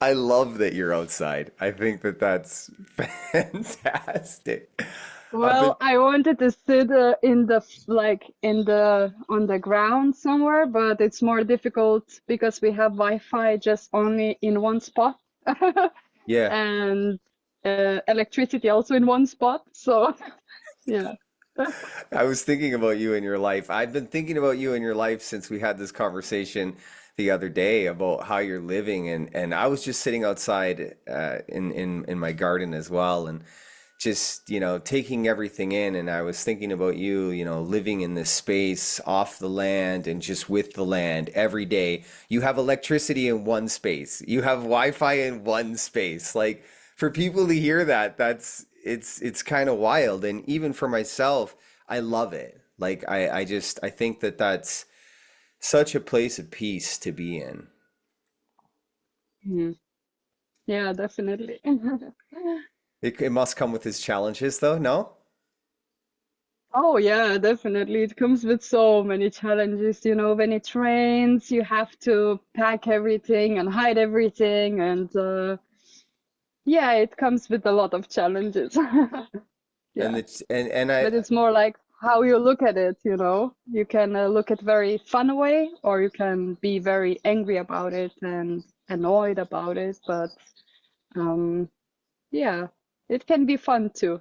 I love that you're outside. I think that that's fantastic. I've been Well, I wanted to sit in the like in the on the ground somewhere, but it's more difficult because we have Wi-Fi just only in one spot, Yeah. and electricity also in one spot. So yeah. I was thinking about you in your life. I've been thinking about you in your life since we had this conversation the other day about how you're living, and I was just sitting outside in my garden as well, and just taking everything in, and I was thinking about you, living in this space off the land and just with the land every day. You have electricity in one space. You have Wi-Fi in one space. Like, for people to hear that, it's kind of wild. And even for myself, I love it. Like, I think that that's such a place of peace to be in. Mhm. Yeah, definitely. It must come with its challenges though, no? Oh yeah, definitely. It comes with so many challenges, when it rains, you have to pack everything and hide everything and yeah, it comes with a lot of challenges. And Yeah, it's and I but it's more like how you look at it. You can look at very fun way or you can be very angry about it and annoyed about it, but um yeah, it can be fun too,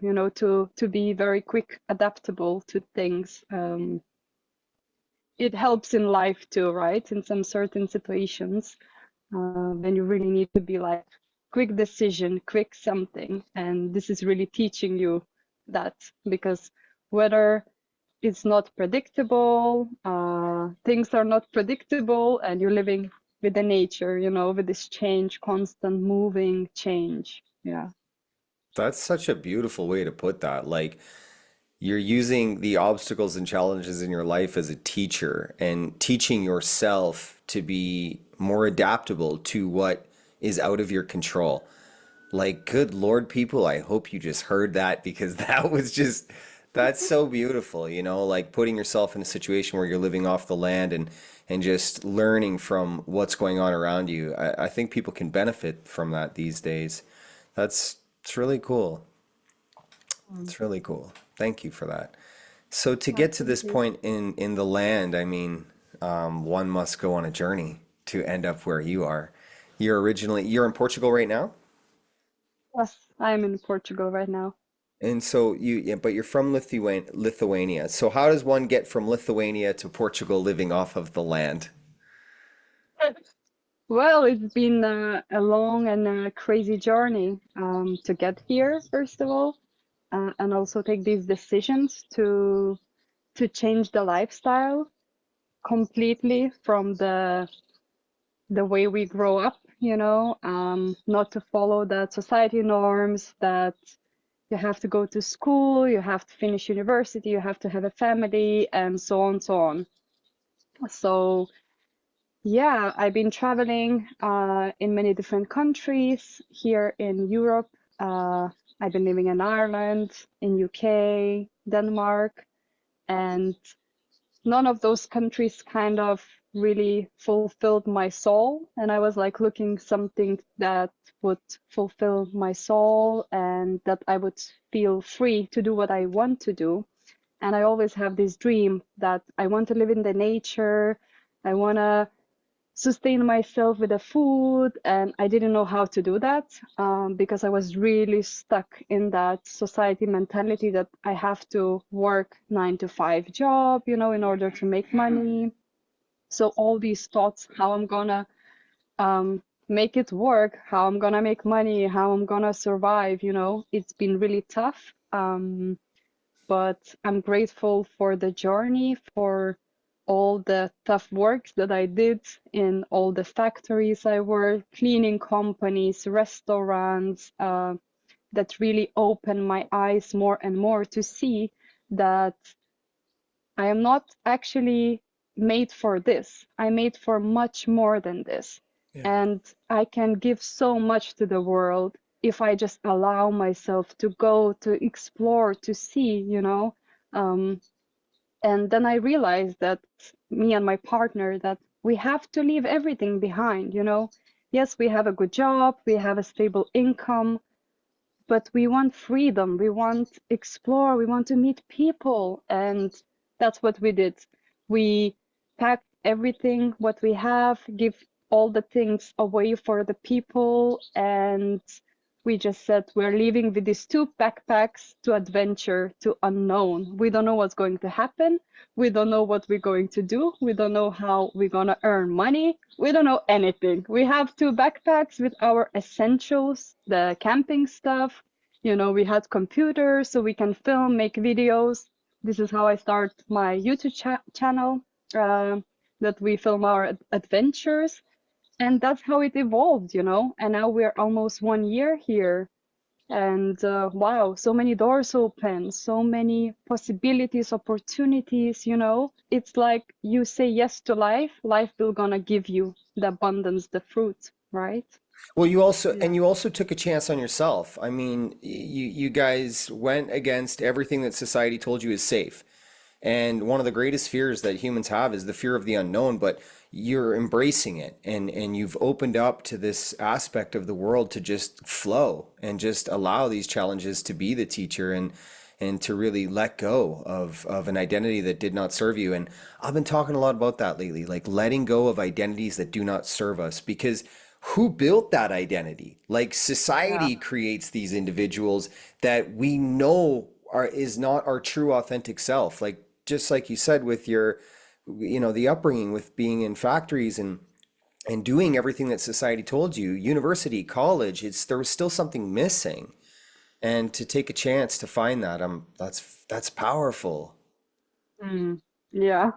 to be very quick adaptable to things. It helps in life too, right? In some certain situations, when you really need to be like quick decision, quick something. And this is really teaching you that because whether it's not predictable, things are not predictable, and you're living with the nature, with this change, constant moving change. Yeah. That's such a beautiful way to put that. Like, you're using the obstacles and challenges in your life as a teacher and teaching yourself to be more adaptable to what is out of your control. Like, good Lord, people, I hope you just heard that because that's so beautiful, like putting yourself in a situation where you're living off the land and just learning from what's going on around you. I think people can benefit from that these days. It's really cool. Mm. It's really cool. Thank you for that. So to Well, get to thank this you. point in the land, I mean, one must go on a journey to end up where you are. You're in Portugal right now? Yes, I'm in Portugal right now. And so yeah, but you're from Lithuania. So how does one get from Lithuania to Portugal living off of the land? Well, it's been a long and crazy journey to get here, first of all, and also take these decisions to change the lifestyle completely from the way we grow up, not to follow the society norms that you have to go to school, you have to finish university, you have to have a family, and so on, so on. So yeah, I've been traveling in many different countries here in Europe. Uh, I've been living in Ireland, in UK, Denmark, and none of those countries kind of really fulfilled my soul. And I was like looking something that would fulfill my soul and that I would feel free to do what I want to do. And I always have this dream that I want to live in the nature. I want to sustain myself with the food, and I didn't know how to do that because I was really stuck in that society mentality that I have to work 9 to 5 job, in order to make money. So all these thoughts, how I'm gonna make it work, how I'm gonna make money, how I'm gonna survive, it's been really tough. But I'm grateful for the journey, for all the tough work that I did in all the factories I worked, cleaning companies, restaurants, that really opened my eyes more and more to see that I am not actually made for this. I'm made for much more than this. Yeah. And I can give so much to the world if I just allow myself to go, to explore, to see, Um, and then I realized that me and my partner that we have to leave everything behind, yes, we have a good job, we have a stable income, but we want freedom, we want explore, we want to meet people, and that's what we did. We packed everything what we have, give all the things away for the people, and we just said we're leaving with these two backpacks to adventure, to unknown. We don't know what's going to happen. We don't know what we're going to do. We don't know how we're gonna earn money. We don't know anything. We have two backpacks with our essentials, the camping stuff. You know, we had computers so we can film, make videos. This is how I start my YouTube channel, uh, that we film our adventures. And that's how it evolved, you know. And now we're almost 1 year here. And wow, so many doors open, so many possibilities, opportunities, you know. It's like you say yes to life, life will gonna give you the abundance, the fruit, right? Well, you also Yeah. and you also took a chance on yourself. I mean, you guys went against everything that society told you is safe. And one of the greatest fears that humans have is the fear of the unknown, but you're embracing it and you've opened up to this aspect of the world to just flow and just allow these challenges to be the teacher and to really let go of an identity that did not serve you. And I've been talking a lot about that lately, like letting go of identities that do not serve us, because who built that identity? Like Yeah. society creates these individuals that we know are is not our true authentic self. Like just like you said with your, the upbringing with being in factories and doing everything that society told you, university, college, it's there was still something missing. And to take a chance to find that, that's powerful. Mm. Yeah.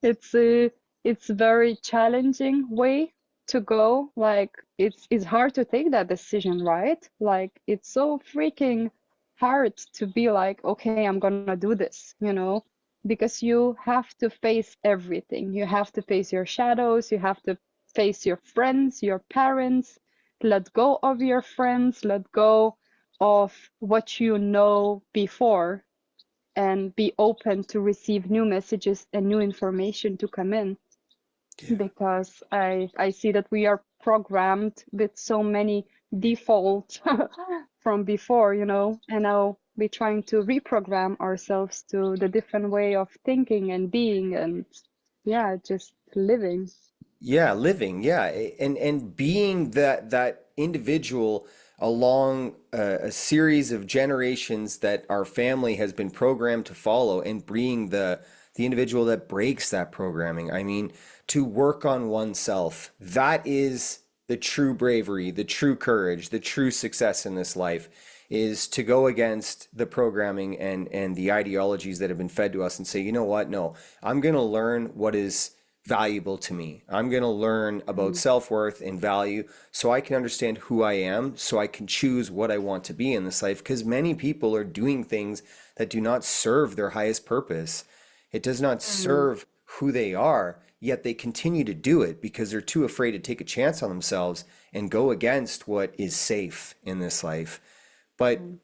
It's very challenging way to go. Like it's hard to take that decision, right? Like it's so freaking hard to be like, okay, I'm gonna do this, you know, because you have to face everything. You have to face your shadows, you have to face your friends, your parents, let go of your friends, let go of what you know before, and be open to receive new messages and new information to come in, Yeah. because I see that we are programmed with so many default from before, you know, and now we're trying to reprogram ourselves to the different way of thinking and being, and yeah, just living. Yeah, living, yeah, and being that individual along a series of generations that our family has been programmed to follow, and being the individual that breaks that programming. I mean, to work on oneself, that is the true bravery, the true courage, the true success in this life is to go against the programming and the ideologies that have been fed to us and say, you know what? No, I'm going to learn what is valuable to me. I'm going to learn about Mm, self-worth and value so I can understand who I am, so I can choose what I want to be in this life. Because many people are doing things that do not serve their highest purpose. It does not mm, serve who they are, yet they continue to do it because they're too afraid to take a chance on themselves and go against what is safe in this life. But mm,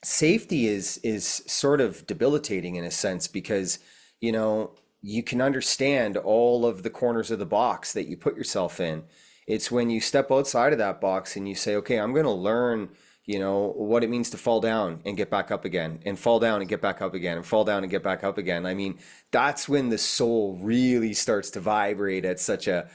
safety is sort of debilitating in a sense because you know you can understand all of the corners of the box that you put yourself in. It's when you step outside of that box and you say, okay, I'm going to learn, what it means to fall down and get back up again, and fall down and get back up again, and fall down and get back up again. I mean, that's when the soul really starts to vibrate at such a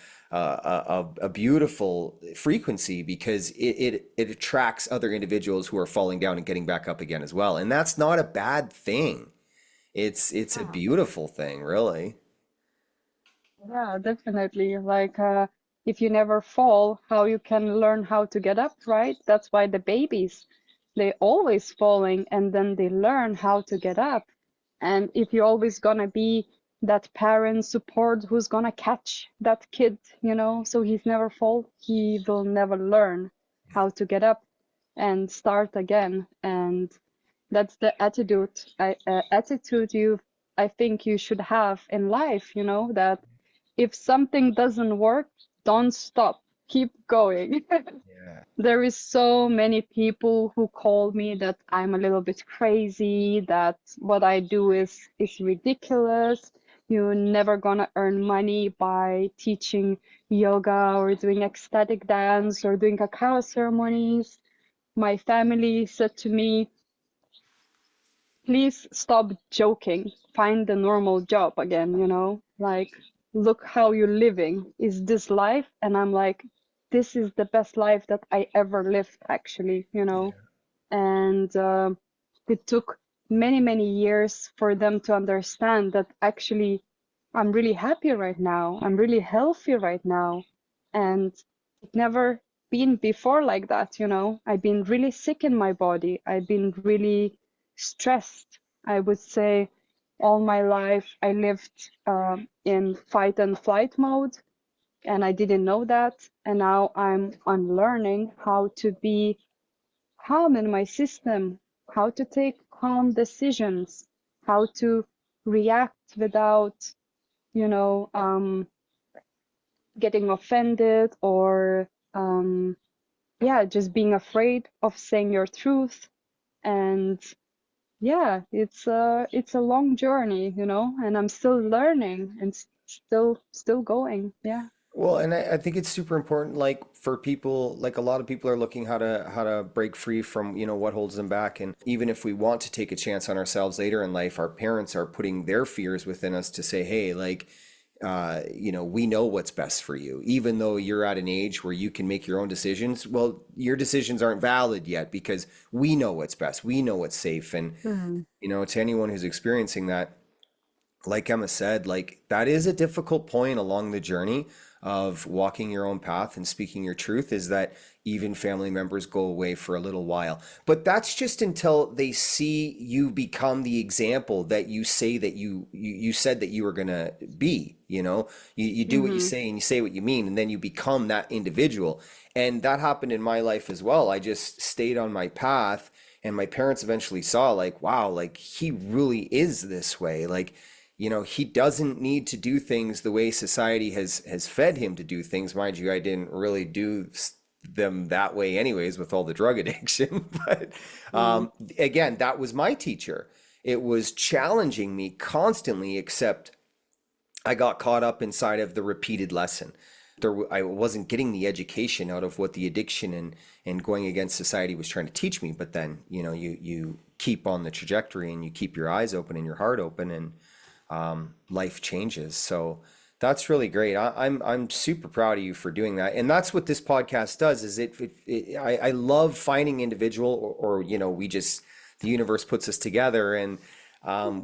beautiful frequency, because it attracts other individuals who are falling down and getting back up again as well. And that's not a bad thing. It's a yeah. beautiful thing, really. Yeah, definitely. Like, if you never fall, how you can learn how to get up, right? That's why the babies, they always falling and then they learn how to get up. And if you're always gonna be that parent support who's gonna catch that kid, you know, so he's never fall, he will never learn how to get up and start again. And that's the attitude I think you should have in life, you know, that if something doesn't work, don't stop. Keep going. Yeah. There is so many people who call me that I'm a little bit crazy, that what I do is ridiculous. You're never gonna earn money by teaching yoga or doing ecstatic dance or doing cacao ceremonies. My family said to me, please stop joking. Find a normal job again, you know? Like, look how you're living. Is this life? And I'm like, this is the best life that I ever lived, actually, you know? And it took many, many years for them to understand that actually I'm really happy right now. I'm really healthy right now. And it never been before like that, you know? I've been really sick in my body. I've been really stressed. I would say all my life I lived in fight and flight mode, and I didn't know that. And now I'm unlearning how to be calm in my system, how to take calm decisions, how to react without, you know, getting offended or, yeah, just being afraid of saying your truth. And yeah, it's a long journey, you know, and I'm still learning and still going. Yeah. Well, and I think it's super important, like for people, like a lot of people are looking how to break free from, what holds them back. And even if we want to take a chance on ourselves later in life, our parents are putting their fears within us to say, hey, like, we know what's best for you, even though you're at an age where you can make your own decisions. Well, your decisions aren't valid yet because we know what's best, we know what's safe, and Mhm. to anyone who's experiencing that, like Emma said, like that is a difficult point along the journey of walking your own path and speaking your truth, is that even family members go away for a little while. But that's just until they see you become the example that you say that you said that you were gonna be, you do what you Mhm. say and you say what you mean, and then you become that individual. And that happened in my life as well. I just stayed on my path, and my parents eventually saw, like, wow, like he really is this way. Like, he doesn't need to do things the way society has fed him to do things. Mind you, I didn't really do them that way anyways with all the drug addiction. But Mhm. again, that was my teacher. It was challenging me constantly, except I got caught up inside of the repeated lesson. I wasn't getting the education out of what the addiction and going against society was trying to teach me. But then, you keep on the trajectory and you keep your eyes open and your heart open, and life changes. So that's really great. I'm super proud of you for doing that, and that's what this podcast does. Is I love finding individual, or we just, the universe puts us together, and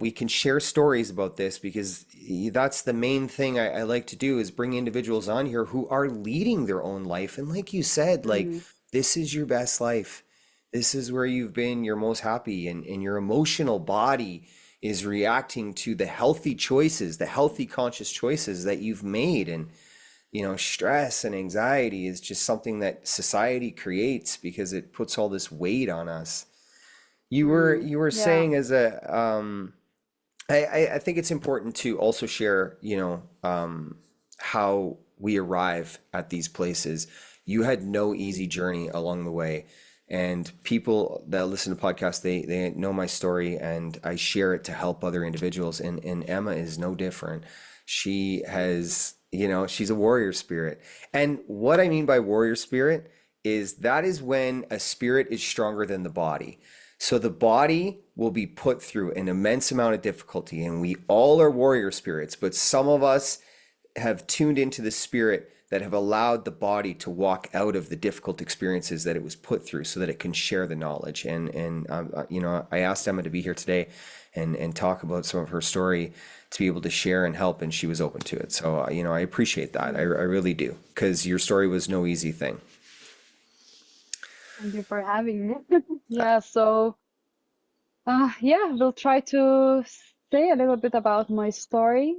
we can share stories about this, because that's the main thing I like to do, is bring individuals on here who are leading their own life, and like you said, like Mhm. this is your best life. This is where you've been your most happy, and your emotional body is reacting to the healthy choices, the healthy conscious choices that you've made. And, stress and anxiety is just something that society creates because it puts all this weight on us. You were Mhm. you were Yeah. saying, as a I think it's important to also share, how we arrive at these places. You had no easy journey along the way. And people that listen to podcasts, they know my story, and I share it to help other individuals. And Emma is no different. She has, she's a warrior spirit. And what I mean by warrior spirit is that is when a spirit is stronger than the body. So the body will be put through an immense amount of difficulty, and we all are warrior spirits, but some of us have tuned into the spirit that have allowed the body to walk out of the difficult experiences that it was put through, so that it can share the knowledge. And I asked Emma to be here today and talk about some of her story, to be able to share and help, and she was open to it. So I appreciate that. I Mhm. really do, because your story was no easy thing. Thank you for having me. Yeah, so yeah, we'll try to say a little bit about my story.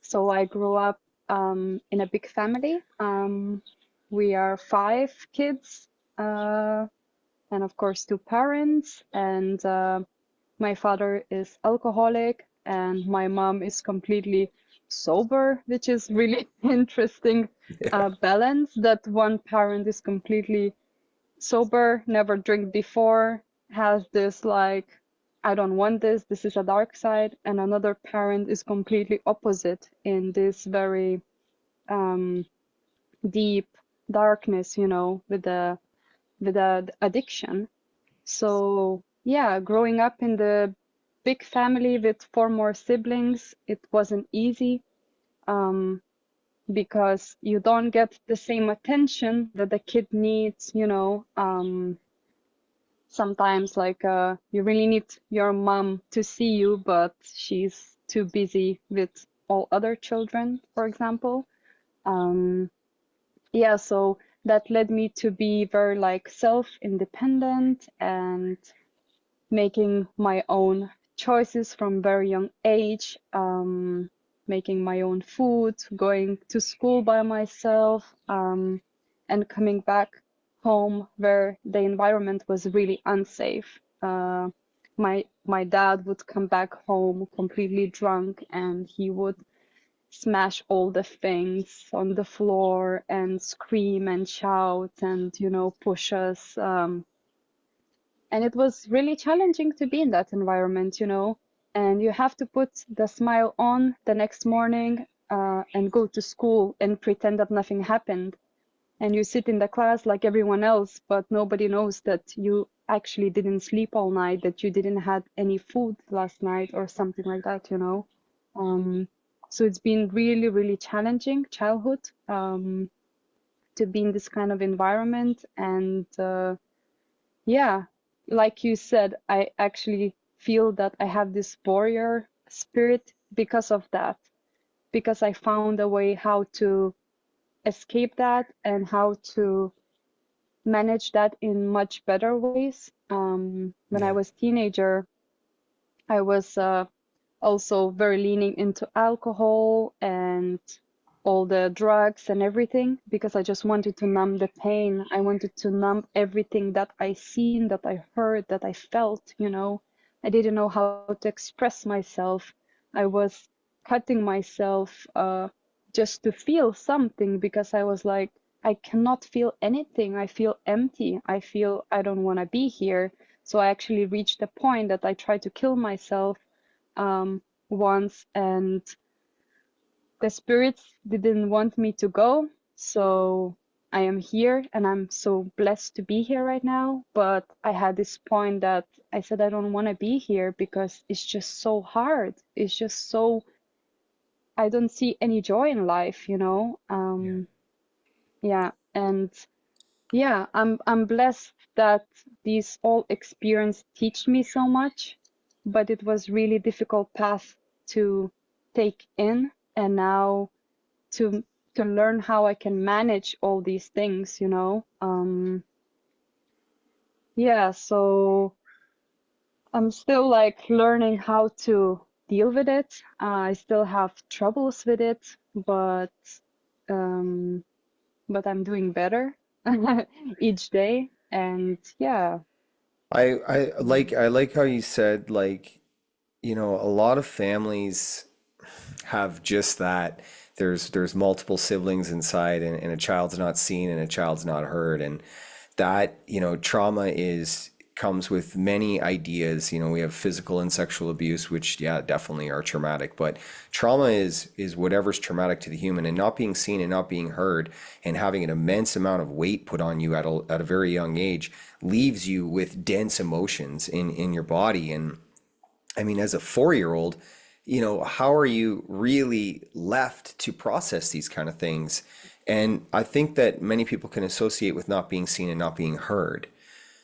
So I grew up in a big family. We are five kids, uh, and of course two parents. And my father is alcoholic, and my mom is completely sober, which is really interesting balance. That one parent is completely sober, never drink before, has this like I don't want this, this is a dark side, and another parent is completely opposite in this very um, deep darkness, with the addiction. So yeah, growing up in the big family with four more siblings, it wasn't easy, um, because you don't get the same attention that the kid needs, sometimes like you really need your mom to see you, but she's too busy with all other children, for example. Um, yeah, so that led me to be very like self-independent and making my own choices from very young age, making my own food, going to school by myself, and coming back home where the environment was really unsafe. My dad would come back home completely drunk, and he would smash all the things on the floor and scream and shout and push us. And it was really challenging to be in that environment, and you have to put the smile on the next morning, and go to school and pretend that nothing happened. And you sit in the class like everyone else, but nobody knows that you actually didn't sleep all night, that you didn't have any food last night or something like that. Um, so it's been really, really challenging childhood, to be in this kind of environment. And yeah, like you said, I actually feel that I have this warrior spirit because of that, because I found a way how to escape that and how to manage that in much better ways. When I Yeah. was teenager, I was also very leaning into alcohol and all the drugs and everything, because I just wanted to numb the pain. I wanted to numb everything that I seen, that I heard, that I felt. I didn't know how to express myself. I was cutting myself just to feel something, because I was like, I cannot feel anything. I feel empty. I feel I don't want to be here. So I actually reached a point that I tried to kill myself um, once, and the spirits didn't want me to go. So I am here, and I'm so blessed to be here right now. But I had this point that I said I don't want to be here because it's just so hard. It's just so, I don't see any joy in life. Yeah. Yeah, and yeah, I'm blessed that these all experience teach me so much, but it was really difficult path to take in, and now to to learn how I can manage all these things. Yeah, so I'm still like learning how to deal with it. I still have troubles with it, um, but I'm doing better each day. And yeah. I Mm. like how you said, like, a lot of families have just that. There's multiple siblings inside, and a child's not seen and a child's not heard, and that, trauma is comes with many ideas. We have physical and sexual abuse, which, yeah, definitely are traumatic, but trauma is whatever's traumatic to the human, and not being seen and not being heard and having an immense amount of weight put on you at a very young age leaves you with dense emotions in your body. And I mean, as a 4-year old, how are you really left to process these kind of things? And I think that many people can associate with not being seen and not being heard.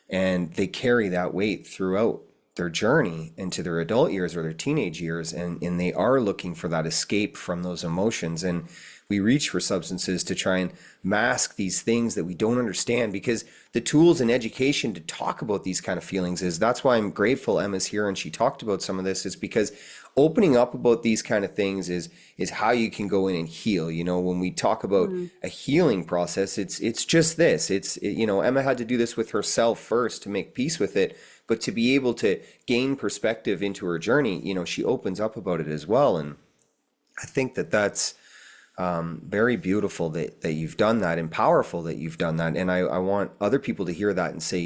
And they carry that weight throughout their journey into their adult years or their teenage years. And they are looking for that escape from those emotions. And we reach for substances to try and mask these things that we don't understand, because the tools in education to talk about these kind of feelings is, that's why I'm grateful Emma's here and she talked about some of this, is because opening up about these kind of things is how you can go in and heal. When we talk about Mm. a healing process, it's just this. Emma had to do this with herself first to make peace with it, but to be able to gain perspective into her journey, she opens up about it as well. And I think that that's Very beautiful that you've done that, and powerful that you've done that. And I want other people to hear that and say,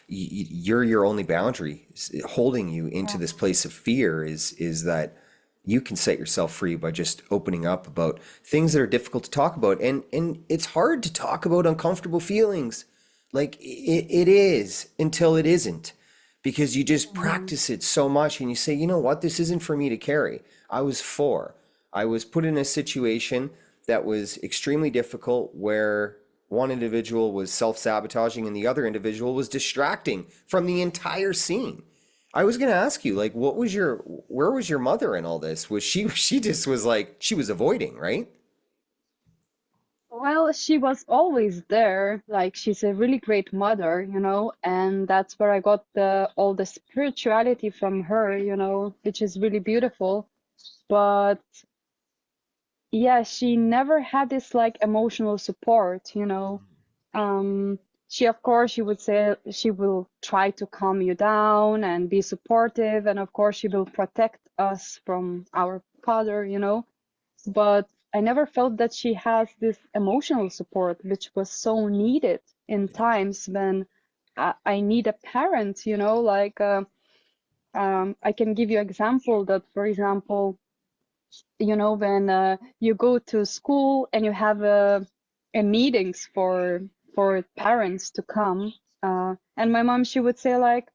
you're your only boundary. Holding you into Yeah. this place of fear is that you can set yourself free by just opening up about things that are difficult to talk about. And it's hard to talk about uncomfortable feelings. Like it is until it isn't, because you just Mhm. practice it so much and you say, you know what, this isn't for me to carry. I was four. I was put in a situation that was extremely difficult where one individual was self-sabotaging and the other individual was distracting from the entire scene. I was going to ask you, like, where was your mother in all this? Was she just was like, she was avoiding, right? Well, she was always there. Like she's a really great mother, and that's where I got the all the spirituality from her, which is really beautiful. But yeah, she never had this like emotional support, Um, she, of course, she would say she will try to calm you down and be supportive, and of course, she will protect us from our father, But I never felt that she has this emotional support, which was so needed in times when I need a parent, like I can give you example that, for example, when you go to school and you have a meetings for parents to come, and my mom, she would say like,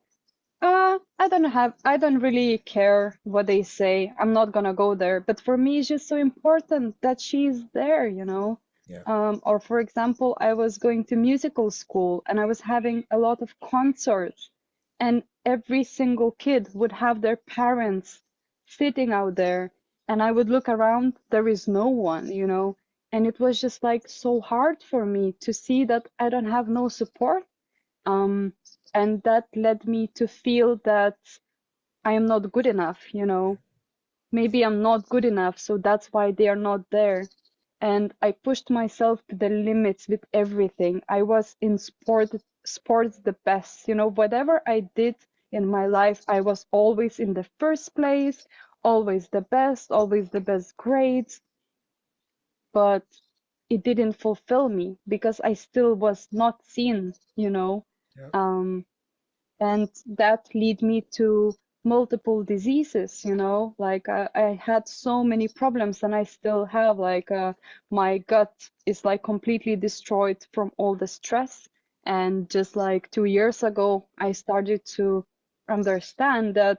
I don't really care what they say. I'm not gonna go there. But for me, it's just so important that she's there, Yeah. Or for example, I was going to musical school and I was having a lot of concerts, and every single kid would have their parents sitting out there, and I would look around, there is no one, and it was just like so hard for me to see that I don't have no support, um, and that led me to feel that I am not good enough, Maybe I'm not good enough, so that's why they are not there. And I pushed myself to the limits with everything. I was in sports the best, whatever I did in my life, I was always in the first place, always the best grades, but it didn't fulfill me because I still was not seen, Yeah. Um, and that lead me to multiple diseases, like I had so many problems, and I still have like my gut is like completely destroyed from all the stress. And just like 2 years ago, I started to understand that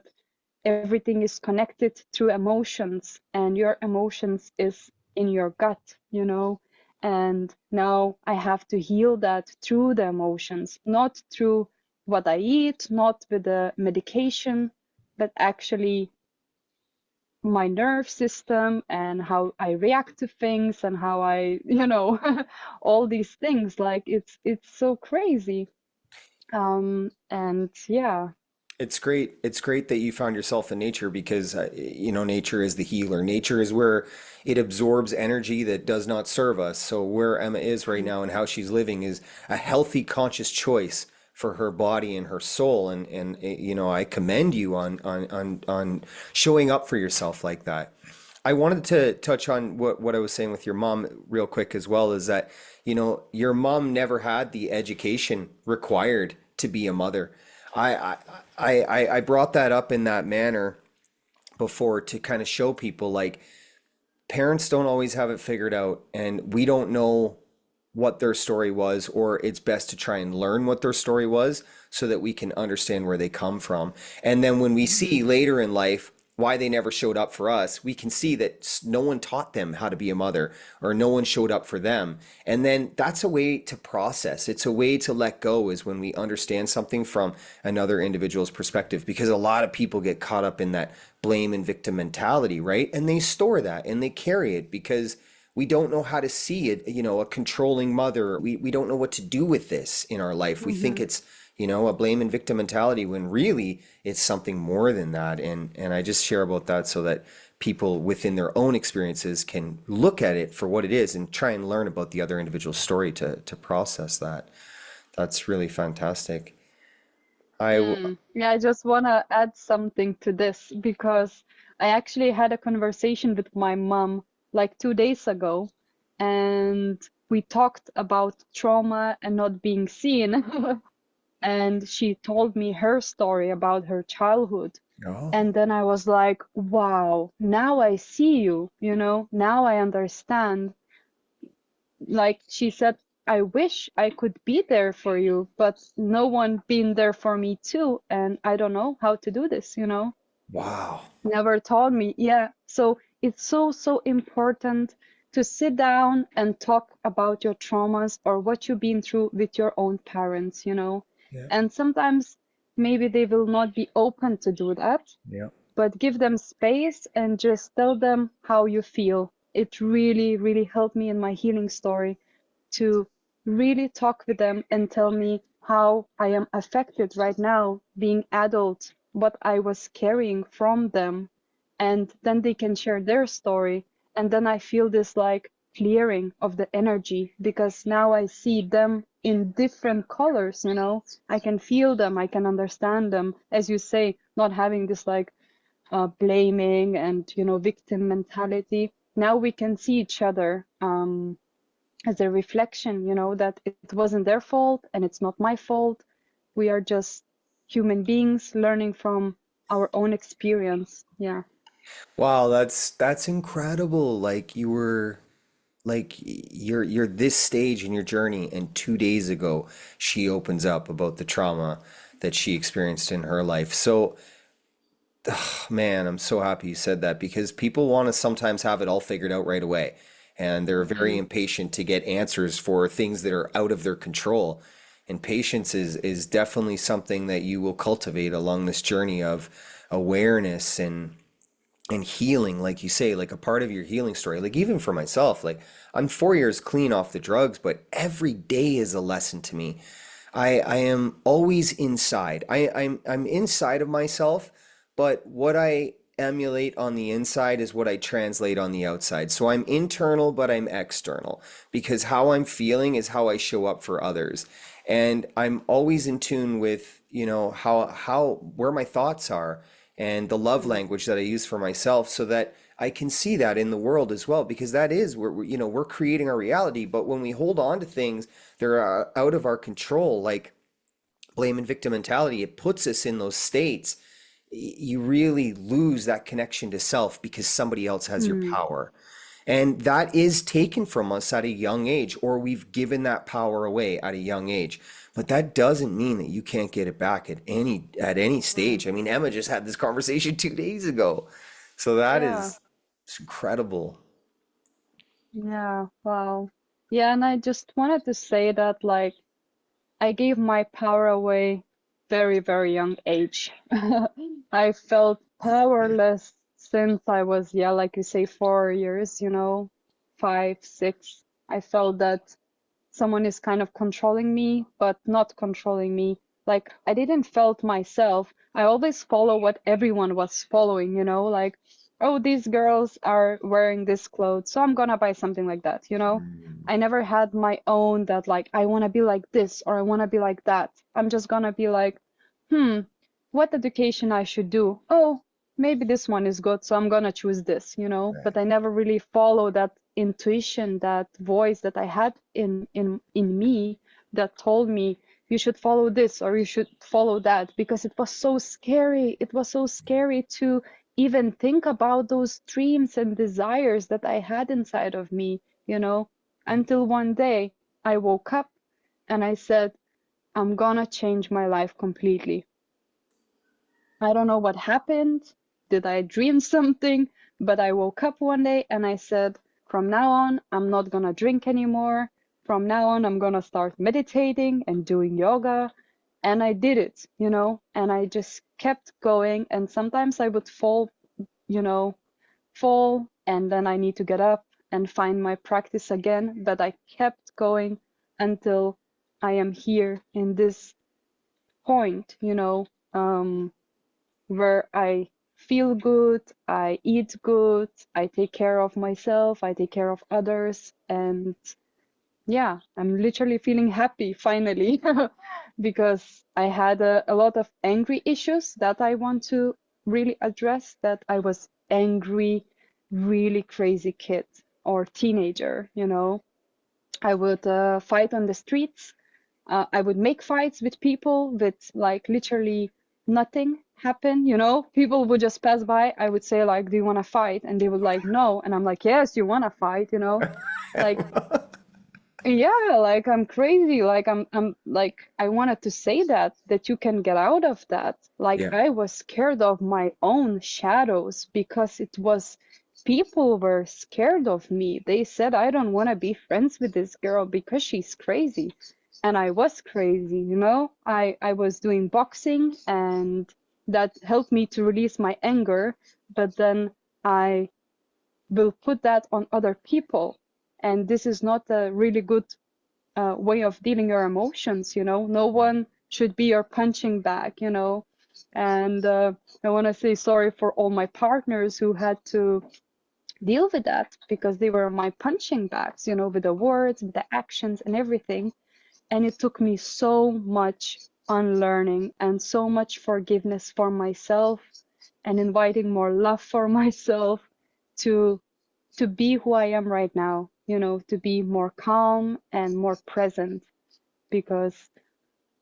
everything is connected through emotions, and your emotions is in your gut, and now I have to heal that through the emotions, not through what I eat, not with the medication, but actually my nerve system and how I react to things and how I, all these things. Like it's so crazy. And yeah. It's great. It's great that you found yourself in nature because, nature is the healer. Nature is where it absorbs energy that does not serve us. So where Emma is right now and how she's living is a healthy, conscious choice for her body and her soul. And I commend you on showing up for yourself like that. I wanted to touch on what I was saying with your mom real quick as well, is that, your mom never had the education required to be a mother. I I brought that up in that manner before to kind of show people, like, parents don't always have it figured out, and we don't know what their story was, or it's best to try and learn what their story was so that we can understand where they come from. And then when we see Mhm. later in life why they never showed up for us, we can see that no one taught them how to be a mother, or no one showed up for them. And then that's a way to process. It's a way to let go, is when we understand something from another individual's perspective, because a lot of people get caught up in that blame and victim mentality, right? And they store that and they carry it because we don't know how to see it, a controlling mother. We don't know what to do with this in our life. We think Mhm. it's, a blame and victim mentality, when really it's something more than that. And I just share about that so that people within their own experiences can look at it for what it is and try and learn about the other individual's story to process that. That's really fantastic. Yeah, I just want to add something to this because I actually had a conversation with my mom like 2 days ago, and we talked about trauma and not being seen. And she told me her story about her childhood. Oh, And then I was like, wow, now I see you, now I understand. Like she said, I wish I could be there for you, but no one been there for me too, and I don't know how to do this. wow. Never taught me. Yeah. So it's so, so important to sit down and talk about your traumas or what you've been through with your own parents. Yeah. And sometimes maybe they will not be open to do that, Yeah. but give them space and just tell them how you feel. It really, really helped me in my healing story to really talk with them and tell me how I am affected right now being adult, what I was carrying from them. And then they can share their story. And then I feel this like clearing of the energy because now I see them in different colors. I can feel them, I can understand them. As you say, not having this like blaming and victim mentality. Now we can see each other as a reflection, that it wasn't their fault and it's not my fault. We are just human beings learning from our own experience. Yeah. Wow, that's incredible. Like you were like you're this stage in your journey, and 2 days ago she opens up about the trauma that she experienced in her life. So man, I'm so happy you said that because people want to sometimes have it all figured out right away. And they're very Mm, impatient to get answers for things that are out of their control. And patience is definitely something that you will cultivate along this journey of awareness and healing, like you say, like a part of your healing story. Like even for myself, like I'm 4 years clean off the drugs, but every day is a lesson to me. I am always inside. I'm inside of myself, but what I emulate on the inside is what I translate on the outside. So I'm internal, but I'm external because how I'm feeling is how I show up for others. And I'm always in tune with, how where my thoughts are and the love mm, language that I use for myself so that I can see that in the world as well because that is where we're creating our reality. But when we hold on to things that are out of our control, like blame and victim mentality, it puts us in those states. You really lose that connection to self because somebody else has your mm, power. And that is taken from us at a young age, or we've given that power away at a young age. But that doesn't mean that you can't get it back at any mm. stage. I mean, Emma just had this conversation 2 days ago. So that Yeah. is it's incredible. Yeah. Wow. Yeah. And I just wanted to say that, like, I gave my power away very, very young age. I felt powerless since I was, yeah, like you say, 4 years, 5, 6. I felt that someone is kind of controlling me, but not controlling me. Like I didn't felt myself. I always follow what everyone was following, like, oh, these girls are wearing this clothes, so I'm gonna buy something like that. I never had my own that like I wanna be like this or I wanna be like that. I'm just gonna be like, hmm, what education I should do? Oh, maybe this one is good, so I'm gonna choose this. But Right. I never really follow that intuition, that voice that I had in me that told me you should follow this or you should follow that because it was so scary. It was so scary to even think about those dreams and desires that I had inside of me, Yeah. until one day I woke up and I said, I'm gonna change my life completely. I don't know what happened. Did I dream something? But I woke up one day and I said, from now on, I'm not gonna drink anymore. From now on, I'm gonna start meditating and doing yoga. And I did it, and I just kept going. And sometimes I would you know, fall, and then I need to get up and find my practice again. But I kept going until I am here in this point, where I feel good, I eat good, I take care of myself, I take care of others, and yeah, I'm literally feeling happy finally because I had a lot of angry issues that I want to really address, that I was angry really crazy kid or teenager, you know. I would fight on the streets. I would make fights with people with like literally nothing happen, you know. People would just pass by. I would say like, "Do you want to fight?" And they would like, "No." And I'm like, "Yes, you want to fight," you know. Like, yeah, like I'm crazy. Like I'm like I wanted to say that you can get out of that. Like Yeah. I was scared of my own shadows because it was people were scared of me. They said I don't want to be friends with this girl because she's crazy. And I was crazy, you know? I was doing boxing and that helped me to release my anger, but then I will put that on other people. And this is not a really good way of dealing your emotions, you know. No one should be your punching bag, you know. And I want to say sorry for all my partners who had to deal with that because they were my punching bags, you know, with the words, with the actions and everything. And it took me so much unlearning and so much forgiveness for myself and inviting more love for myself to be who I am right now, you know, to be more calm and more present because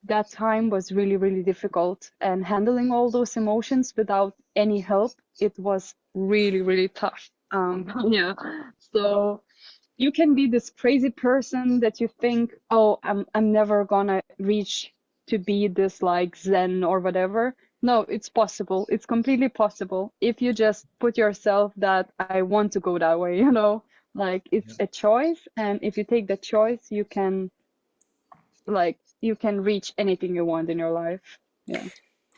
that time was really, really difficult. And handling all those emotions without any help, it was really, really tough. Yeah. So you can be this crazy person that you think, oh, I'm never gonna reach to be this like Zen or whatever. No, it's possible. It's completely possible if you just put yourself that I want to go that way, you know? Like it's a choice, and if you take the choice, you can reach anything you want in your life. Yeah.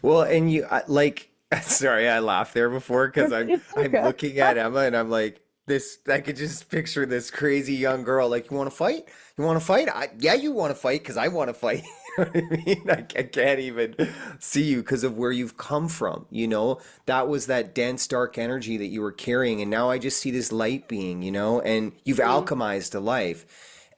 Well, and like, sorry, I laughed there before because It's I'm okay. looking at Emma and I'm like, this. I could just picture this crazy young girl. Like, you want to fight? You want to fight? Yeah, you want to fight because I want to fight. You know what I mean? I can't even see you because of where you've come from. You know, that was that dense, dark energy that you were carrying, and now I just see this light being. You know, and you've Mm, alchemized a life.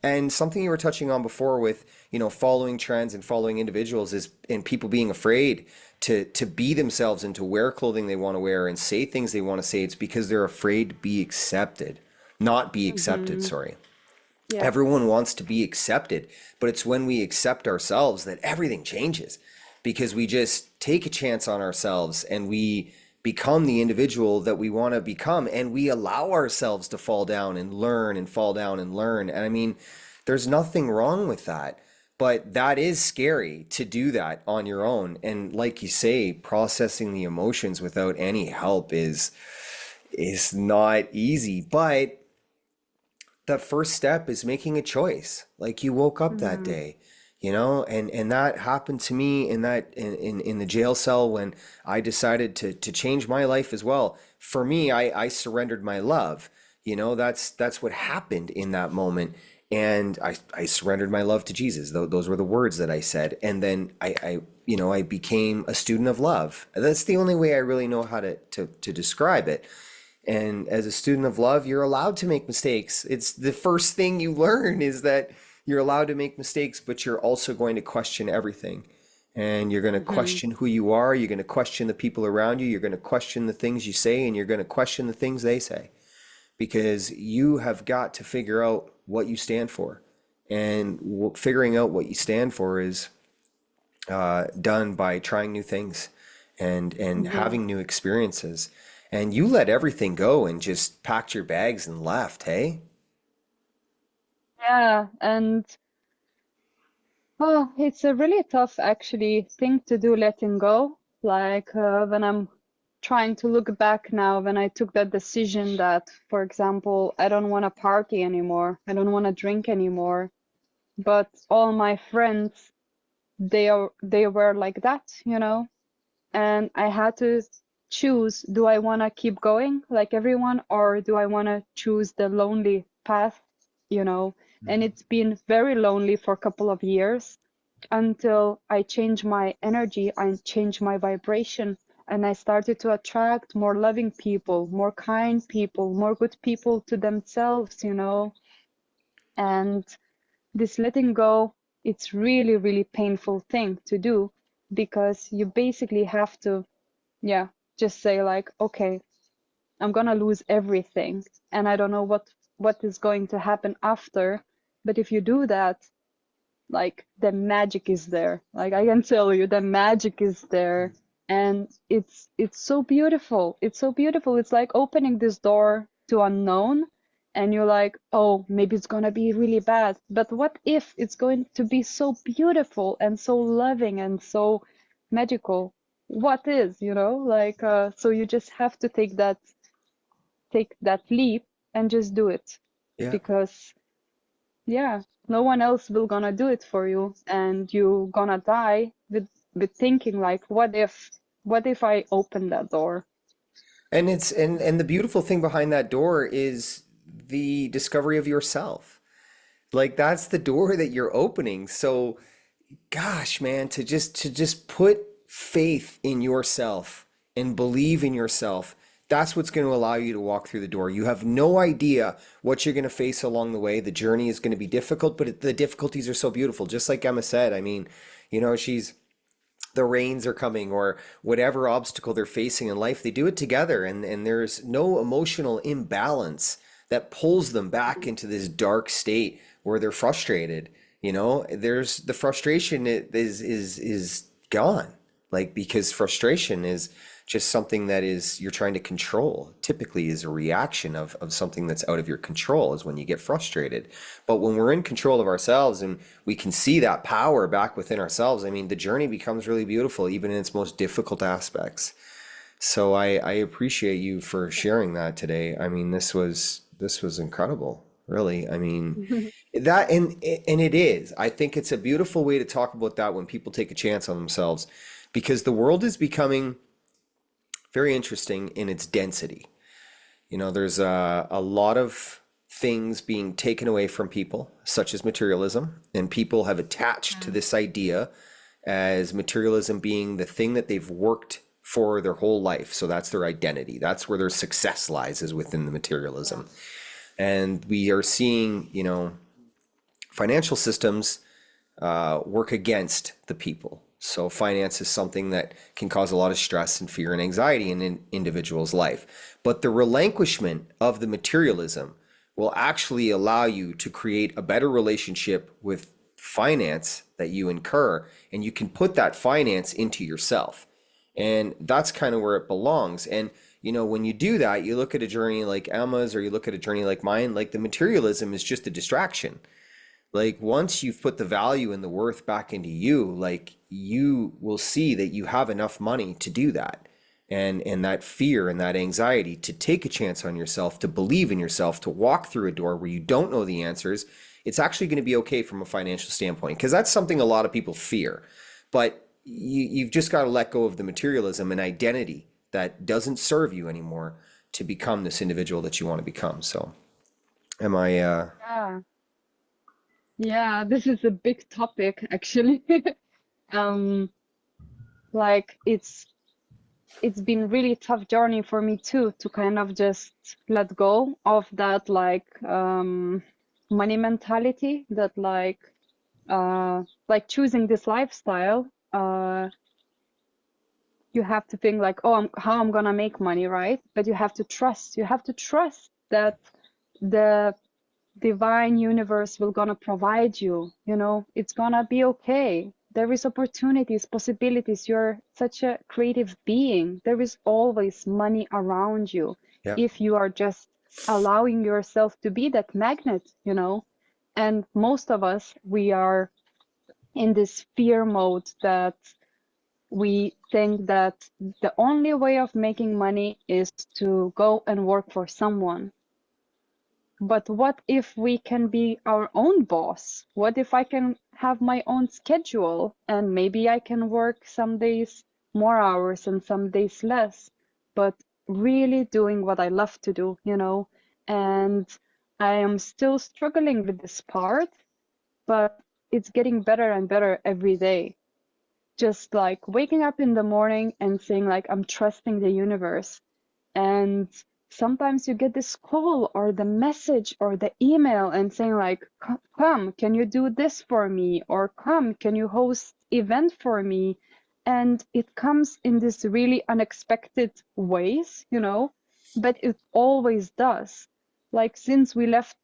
And something you were touching on before with, following trends and following individuals is and people being afraid to be themselves and to wear clothing they want to wear and say things they want to say. It's because they're afraid to be accepted, not be accepted, mhm. sorry. Yeah. Everyone wants to be accepted, but it's when we accept ourselves that everything changes because we just take a chance on ourselves and we become the individual that we want to become and we allow ourselves to fall down and learn and fall down and learn. And I mean, there's nothing wrong with that, but that is scary to do that on your own. And like you say, processing the emotions without any help is not easy, but the first step is making a choice. Like you woke up that Mhm. day, and that happened to me in the jail cell when I decided to change my life as well. For me, I surrendered my love. That's what happened in that moment. And I surrendered my love to Jesus. Those were the words that I said. And then I became a student of love. That's the only way I really know how to describe it. And as a student of love, you're allowed to make mistakes. It's the first thing you learn is that you're allowed to make mistakes, but you're also going to question everything. And you're going to Mhm. question who you are. You're going to question the people around you. You're going to question the things you say, and you're going to question the things they say because you have got to figure out what you stand for. And figuring out what you stand for is done by trying new things and Mhm. having new experiences. And you let everything go and just packed your bags and left, hey? Yeah, and oh, it's a really tough actually thing to do, letting go. Like when I'm trying to look back now, when I took that decision that, for example, I don't want to party anymore, I don't want to drink anymore, but all my friends, they were like that, you know, and I had to choose, do I want to keep going like everyone, or do I want to choose the lonely path, you know? And it's been very lonely for a couple of years until I changed my energy, I changed my vibration, and I started to attract more loving people, more kind people, more good people to themselves, you know. And this letting go, it's really, really painful thing to do because you basically have to, yeah, just say like, okay, I'm gonna lose everything, and I don't know what is going to happen after. But if you do that, like the magic is there. Like I can tell you, the magic is there, and it's so beautiful. It's so beautiful. It's like opening this door to unknown, and you're like, oh, maybe it's gonna be really bad. But what if it's going to be so beautiful and so loving and so magical? What is, like so you just have to take that leap and just do it Yeah. because yeah, no one else will gonna do it for you, and you gonna die with thinking like, what if I open that door? And and the beautiful thing behind that door is the discovery of yourself. Like that's the door that you're opening. So gosh, man, to just put faith in yourself and believe in yourself, that's what's going to allow you to walk through the door. You have no idea what you're going to face along the way. The journey is going to be difficult, but the difficulties are so beautiful. Just like Emma said, I mean, she's the rains are coming or whatever obstacle they're facing in life, they do it together, and there's no emotional imbalance that pulls them back into this dark state where they're frustrated. There's the frustration is gone. Like because frustration is just something that is you're trying to control. Typically is a reaction of something that's out of your control is when you get frustrated. But when we're in control of ourselves and we can see that power back within ourselves, I mean, the journey becomes really beautiful, even in its most difficult aspects. So I appreciate you for sharing that today. I mean, this was incredible, really. I mean, that and it is. I think it's a beautiful way to talk about that when people take a chance on themselves, because the world is becoming very interesting in its density. There's a lot of things being taken away from people, such as materialism, and people have attached to Yeah. this idea as materialism being the thing that they've worked for their whole life. So that's their identity. That's where their success lies, is within the Yeah. materialism. And we are seeing, financial systems work against the people. So finance is something that can cause a lot of stress and fear and anxiety in an individual's life. But the relinquishment of the materialism will actually allow you to create a better relationship with finance that you incur, and you can put that finance into yourself. And that's kind of where it belongs. And when you do that, you look at a journey like Emma's or you look at a journey like mine, like the materialism is just a distraction. Like once you've put the value and the worth back into you, like you will see that you have enough money to do that. And that fear and that anxiety to take a chance on yourself, to believe in yourself, to walk through a door where you don't know the answers, it's actually going to be okay from a financial standpoint. Because that's something a lot of people fear. But you've just got to let go of the materialism and identity that doesn't serve you anymore to become this individual that you want to become. So am I Yeah. Yeah, this is a big topic actually. Um, like it's been really tough journey for me too to kind of just let go of that money mentality that like choosing this lifestyle. You have to think like, oh, how I'm gonna make money, right? But you have to trust. You have to trust that the divine universe will gonna provide you. It's gonna be okay. There is opportunities, possibilities. You're such a creative being. There is always money around you yeah. if you are just allowing yourself to be that magnet. And most of us, we are in this fear mode that we think that the only way of making money is to go and work for someone. But what if we can be our own boss? What if I can have my own schedule and maybe I can work some days more hours and some days less, but really doing what I love to do? And I am still struggling with this part, but it's getting better and better every day. Just like waking up in the morning and saying like I'm trusting the universe. And sometimes you get this call or the message or the email and saying like, come, can you do this for me? Or come, can you host event for me? And it comes in this really unexpected ways. but it always does. Like since we left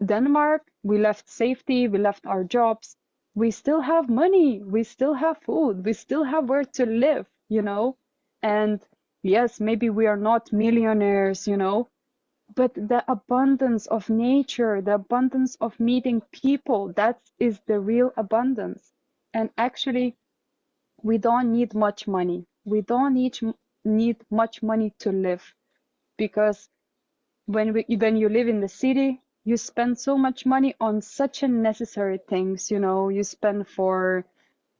Denmark, we left safety, we left our jobs, we still have money, we still have food, we still have where to live, you know? And yes, maybe we are not millionaires, you know, but the abundance of nature, the abundance of meeting people, that is the real abundance. And actually, we don't need much money. We don't need much money to live, because when you live in the city, you spend so much money on such unnecessary things, you know, you spend for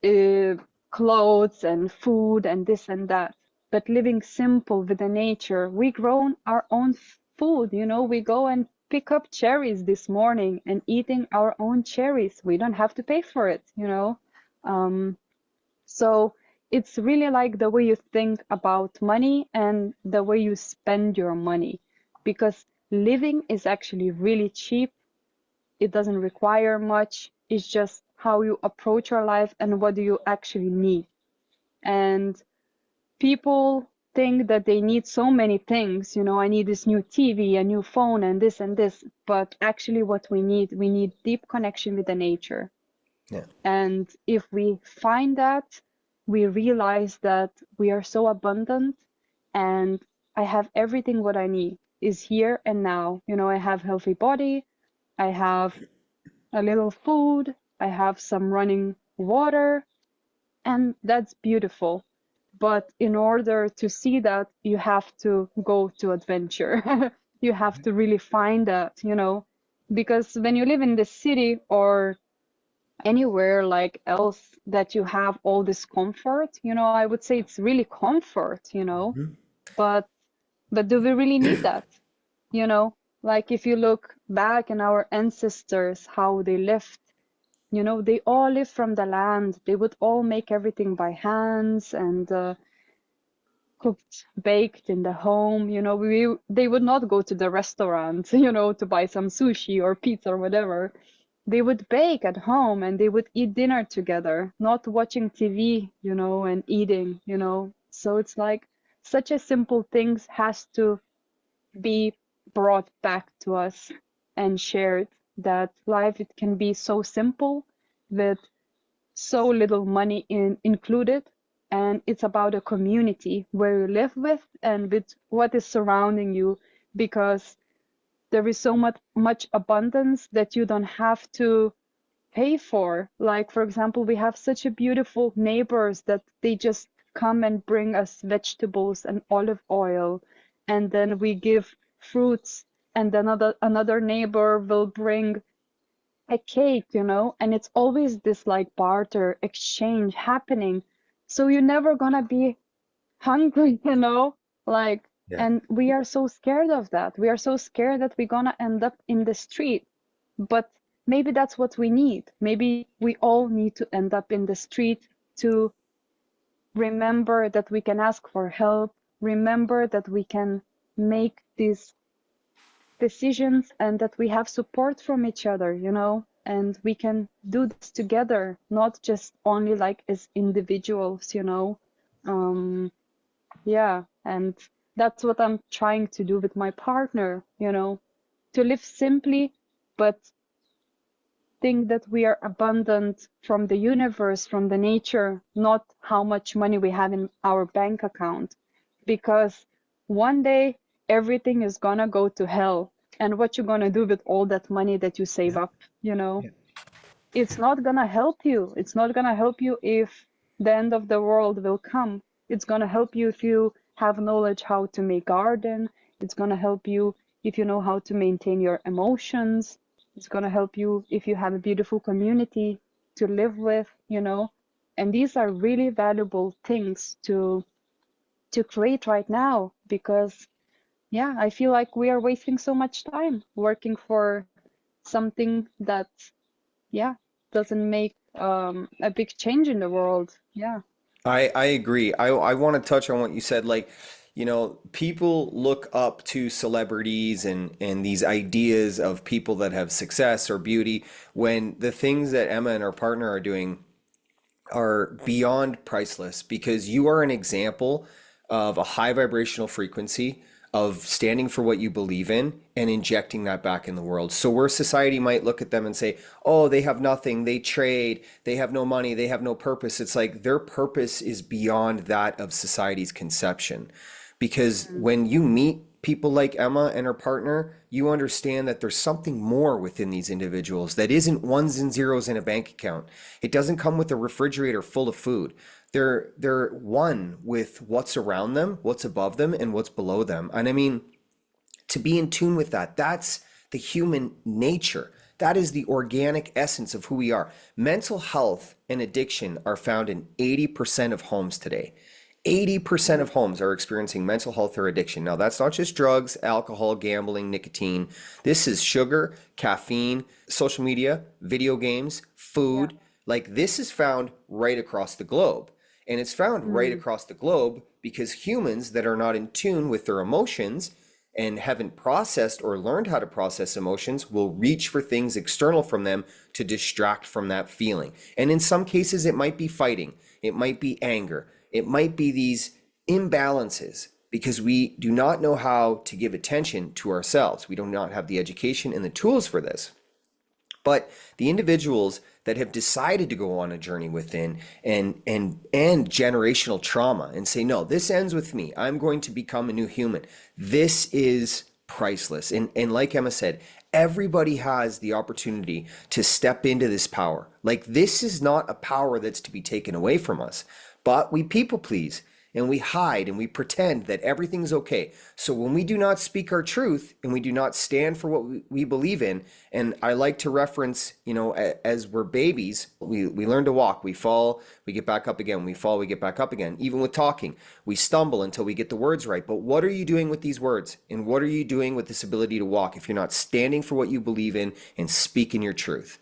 uh, clothes and food and this and that. But living simple with the nature, we grow our own food, you know, we go and pick up cherries this morning and eating our own cherries. We don't have to pay for it, you know. Um, so it's really like the way you think about money and the way you spend your money, because living is actually really cheap. It doesn't require much. It's just how you approach your life and what do you actually need. And people think that they need so many things. You know, I need this new TV, a new phone, and this and this. But actually, what we need deep connection with the nature. Yeah. And if we find that, we realize that we are so abundant, and I have everything what I need is here and now. You know, I have healthy body, I have a little food, I have some running water, and that's beautiful. But in order to see that, you have to go to adventure. You have to really find that, you know, because when you live in the city or anywhere like else that you have all this comfort, you know, I would say it's really comfort, you know, Mhm. but do we really need that? You know, like if you look back in our ancestors, how they lived, you know, they all lived from the land. They would all make everything by hands and cooked, baked in the home. You know, they would not go to the restaurant, you know, to buy some sushi or pizza or whatever. They would bake at home and they would eat dinner together, not watching TV, you know, and eating, you know. So it's like such a simple thing has to be brought back to us and shared, that life it can be so simple with so little money included, and it's about a community where you live with and with what is surrounding you, because there is so much abundance that you don't have to pay for. Like for example, we have such a beautiful neighbors that they just come and bring us vegetables and olive oil, and then we give fruits, and another neighbor will bring a cake, you know, and it's always this like barter exchange happening. So you're never gonna be hungry, you know, like, Yeah. and we are so scared of that. We are so scared that we're gonna end up in the street. But maybe that's what we need. Maybe we all need to end up in the street to remember that we can ask for help, remember that we can make these decisions and that we have support from each other, you know, and we can do this together, not just only like as individuals, you know. Um, yeah, and that's what I'm trying to do with my partner, you know, to live simply, but think that we are abundant from the universe, from the nature, not how much money we have in our bank account. Because one day everything is gonna go to hell. And what you gonna do with all that money that you save Yeah. up, you know? Yeah. It's not gonna help you. It's not gonna help you if the end of the world will come. It's gonna help you if you have knowledge how to make garden. It's gonna help you if you know how to maintain your emotions. It's gonna help you if you have a beautiful community to live with, you know. And these are really valuable things to create right now, because yeah, I feel like we are wasting so much time working for something that, yeah, doesn't make a big change in the world. Yeah. I agree. I want to touch on what you said. Like, you know, people look up to celebrities and these ideas of people that have success or beauty when the things that Emma and her partner are doing are beyond priceless, because you are an example of a high vibrational frequency of standing for what you believe in and injecting that back in the world. So where society might look at them and say, "Oh, they have nothing, they trade, they have no money, they have no purpose." It's like their purpose is beyond that of society's conception. Because Mm. when you meet people like Emma and her partner, you understand that there's something more within these individuals that isn't ones and zeros in a bank account. It doesn't come with a refrigerator full of food. They're one with what's around them, what's above them, and what's below them. And I mean, to be in tune with that, that's the human nature. That is the organic essence of who we are. Mental health and addiction are found in 80% of homes today. 80% Mm. of homes are experiencing mental health or addiction. Now, that's not just drugs, alcohol, gambling, nicotine. This is sugar, caffeine, social media, video games, Yeah. food. Like this is found right across the globe. And it's found right Mm. across the globe because humans that are not in tune with their emotions and haven't processed or learned how to process emotions will reach for things external from them to distract from that feeling. And in some cases, it might be fighting, it might be anger, it might be these imbalances because we do not know how to give attention to ourselves. We do not have the education and the tools for this. But the individuals that have decided to go on a journey within and generational trauma and say, no, this ends with me. I'm going to become a new human. This is priceless. And like Emma said, everybody has the opportunity to step into this power. Like this is not a power that's to be taken away from us, but we people please and we hide and we pretend that everything's okay. So when we do not speak our truth and we do not stand for what we believe in, and I like to reference, as we're babies, we learn to walk, we fall, we get back up again, we fall, we get back up again. Even with talking, we stumble until we get the words right. But what are you doing with these words? And what are you doing with this ability to walk if you're not standing for what you believe in and speaking your truth?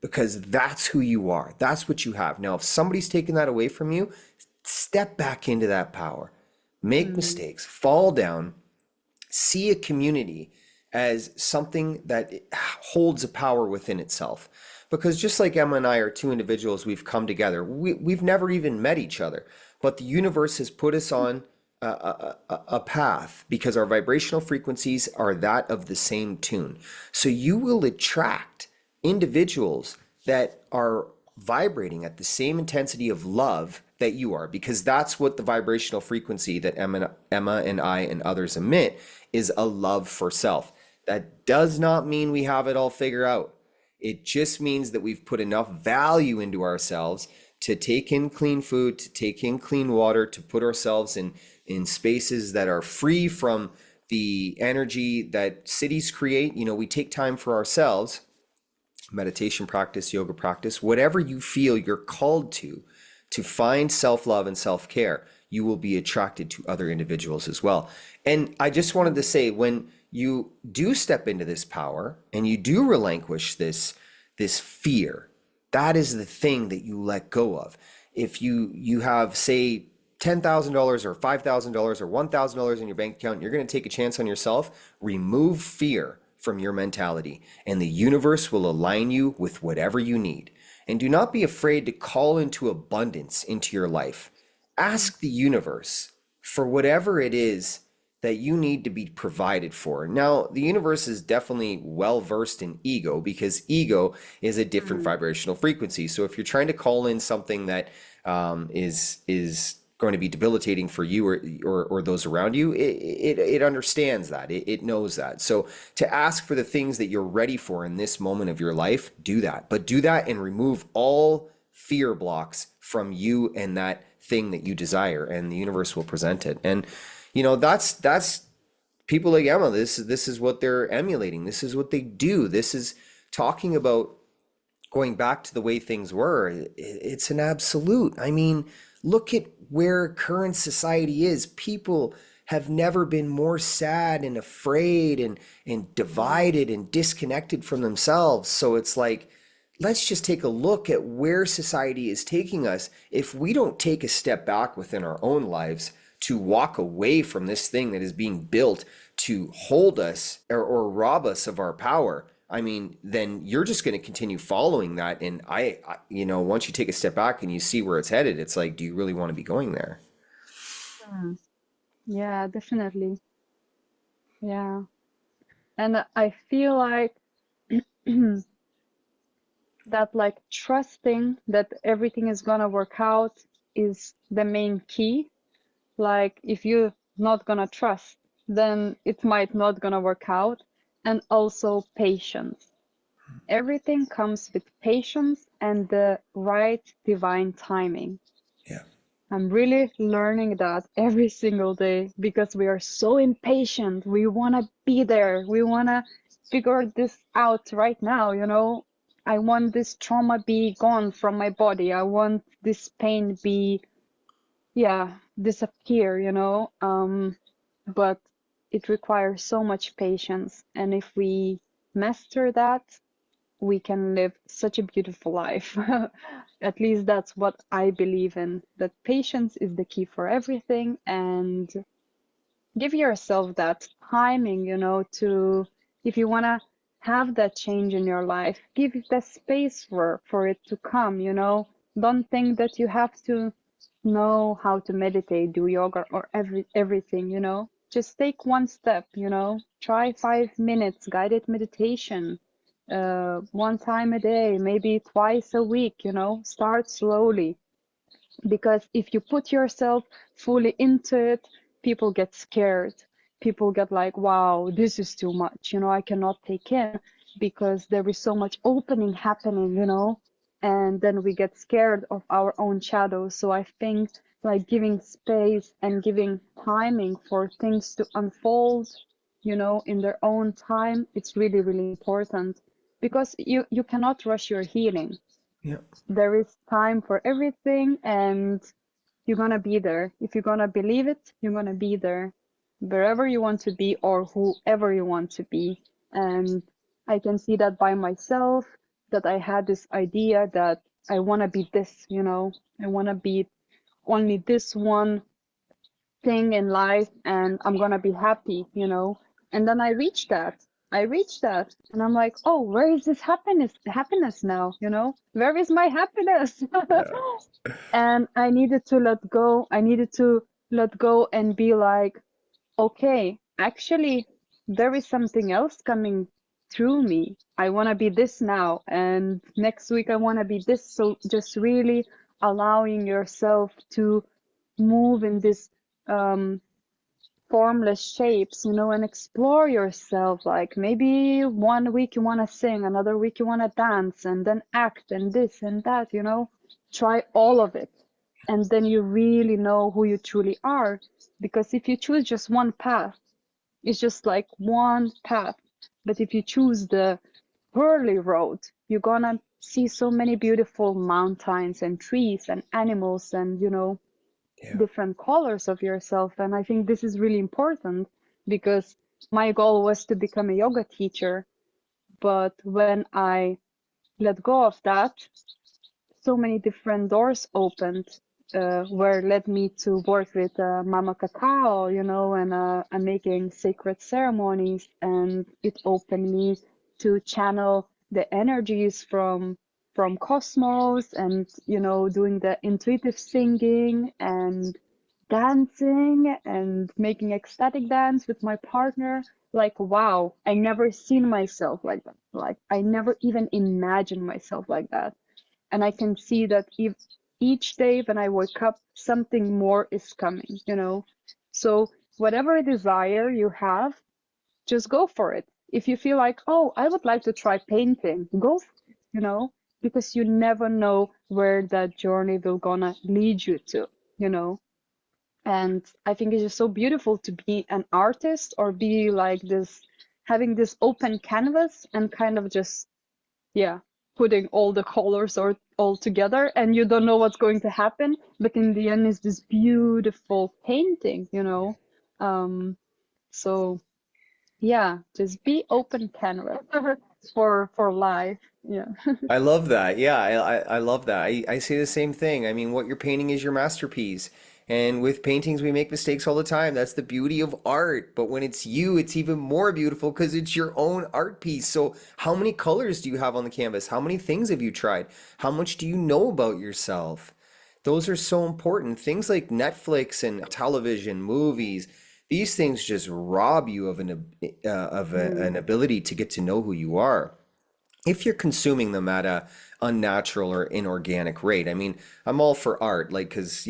Because that's who you are. That's what you have. Now, if somebody's taken that away from you, step back into that power. Make Mm. mistakes, fall down, see a community as something that holds a power within itself. Because just like Emma and I are two individuals, we've come together. We've never even met each other, but the universe has put us on a path because our vibrational frequencies are that of the same tune. So you will attract individuals that are vibrating at the same intensity of love that you are, because that's what the vibrational frequency that Emma and I and others emit is, a love for self. That does not mean we have it all figured out. It just means that we've put enough value into ourselves to take in clean food, to take in clean water, to put ourselves in spaces that are free from the energy that cities create. We take time for ourselves, meditation practice, yoga practice, whatever you feel you're called to find self-love and self-care, you will be attracted to other individuals as well. And I just wanted to say, when you do step into this power and you do relinquish this fear, that is the thing that you let go of. If you have, say, $10,000 or $5,000 or $1,000 in your bank account, you're going to take a chance on yourself. Remove fear from your mentality, and the universe will align you with whatever you need. And do not be afraid to call into abundance into your life. Mm. Ask the universe for whatever it is that you need to be provided for. Now, the universe is definitely well versed in ego because ego is a different Mm. vibrational frequency. So if you're trying to call in something that is going to be debilitating for you or those around you, it understands that. It knows that. So to ask for the things that you're ready for in this moment of your life, do that. But do that and remove all fear blocks from you and that thing that you desire, and the universe will present it. And that's people like Emma. This is what they're emulating. This is what they do. This is talking about going back to the way things were. It's an absolute. I mean, look at where current society is. People have never been more sad and afraid and Mm. divided and disconnected from themselves. So it's like, let's just take a look at where society is taking us. If we don't take a step back within our own lives to walk away from this thing that is being built to hold us or rob us of our power, I mean, then you're just going to continue following that. And once you take a step back and you see where it's headed, it's like, do you really want to be going there? Mm. Yeah, definitely. Yeah. And I feel like that like trusting that everything is gonna work out is the main key. Like if you're not gonna trust, then it might not gonna work out. And also patience. Everything comes with patience and the right divine timing. Yeah. I'm really learning that every single day because we are so impatient. We want to be there. We want to figure this out right now, you know. I want this trauma be gone from my body. I want this pain be, yeah, disappear, you know. But it requires so much patience. And if we master that, we can live such a beautiful life. At least that's what I believe in, that patience is the key for everything, and give yourself that timing, you know, to if you want to have that change in your life, give it the space for it to come, you know. Don't think that you have to know how to meditate, do yoga or everything, you know. Just take one step, you know. Try 5 minutes guided meditation, one time a day, maybe twice a week, you know. Start slowly, because if you put yourself fully into it, people get scared. People get like, wow, this is too much, you know, I cannot take in, because there is so much opening happening, you know, and then we get scared of our own shadows. So I think like giving space and giving timing for things to unfold, you know, in their own time, it's really, really important, because you cannot rush your healing. Yeah. There is time for everything, and you're gonna be there. If you're gonna believe it, you're gonna be there wherever you want to be or whoever you want to be. And I can see that by myself, that I had this idea that I want to be this, you know, I want to be only this one thing in life and I'm gonna be happy, you know. And then I reached that. I reached that and I'm like, oh, where is this happiness now, you know? Where is my happiness? Yeah. And I needed to let go. I needed to let go and be like, okay, actually, there is something else coming through me. I want to be this now, and next week I want to be this. So just really allowing yourself to move in this um, formless shapes, you know, and explore yourself. Like maybe one week you want to sing, another week you want to dance, and then act, and this and that, you know. Try all of it. And then you really know who you truly are. Because if you choose just one path, it's just like one path. But if you choose the whirly road, you're gonna see so many beautiful mountains and trees and animals and, you know, Yeah. different colors of yourself. And I think this is really important because my goal was to become a yoga teacher. But when I let go of that, so many different doors opened, where led me to work with Mama Cacao, you know, and I'm making sacred ceremonies, and it opened me to channel the energies from cosmos, and you know, doing the intuitive singing and dancing and making ecstatic dance with my partner. Like, wow, I never seen myself like that. Like, I never even imagined myself like that. And I can see that if each day when I wake up, something more is coming, you know. So whatever desire you have, just go for it. If you feel like, oh, I would like to try painting, go, you know, because you never know where that journey will gonna lead you to, you know. And I think it's just so beautiful to be an artist or be like this, having this open canvas and kind of just, yeah, putting all the colors or all together, and you don't know what's going to happen, but in the end it's this beautiful painting, you know. So yeah, just be open canvas for life. Yeah. I love that. Yeah, I love that. I say the same thing. I mean, what you're painting is your masterpiece. And with paintings, we make mistakes all the time. That's the beauty of art. But when it's you, it's even more beautiful because it's your own art piece. So, how many colors do you have on the canvas? How many things have you tried? How much do you know about yourself? Those are so important. Things like Netflix and television, movies, these things just rob you of an Mm, ability to get to know who you are if you're consuming them at a unnatural or inorganic rate. I mean, I'm all for art, like, because,